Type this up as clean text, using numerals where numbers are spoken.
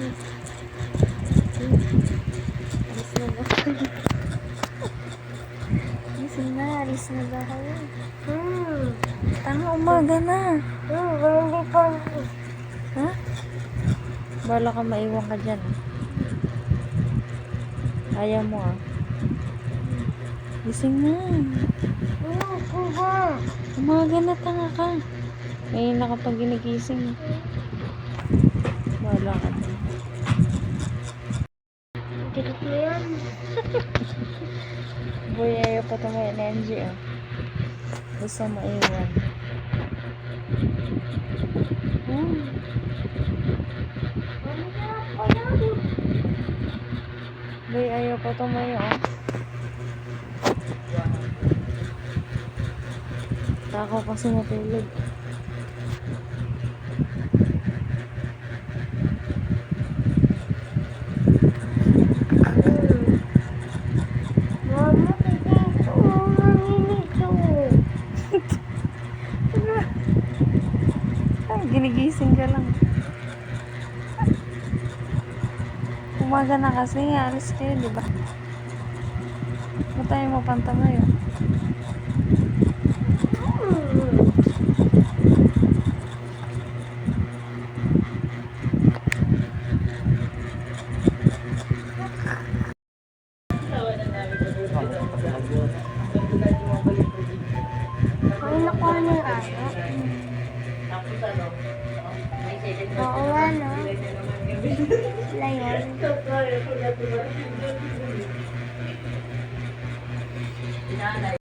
Alis na ba kayo? Gising na, alis na ba kayo? Tanga, umaga na. Hindi pa. Ha? Bala ka maiwan ka dyan. Ayaw mo ah. Gising na. Ako ba? Umaga na, tanga ka. Ngayon na kapag ginigising. Bala ka dyan. Tikit mo yan. Boy, ayaw pa tumayo na NG ah. Gusto maiwan. Boy, ayaw pa tumayo ah. Takaw kasi matulog. Mama, tikit. Nanginig ko. Ay, ginigising ka lang. Umaga na kasi, alis kayo, di ba? Ba't tayo mo pantamayo? Ay, nakuha ng ano? Oo, ano? Layon.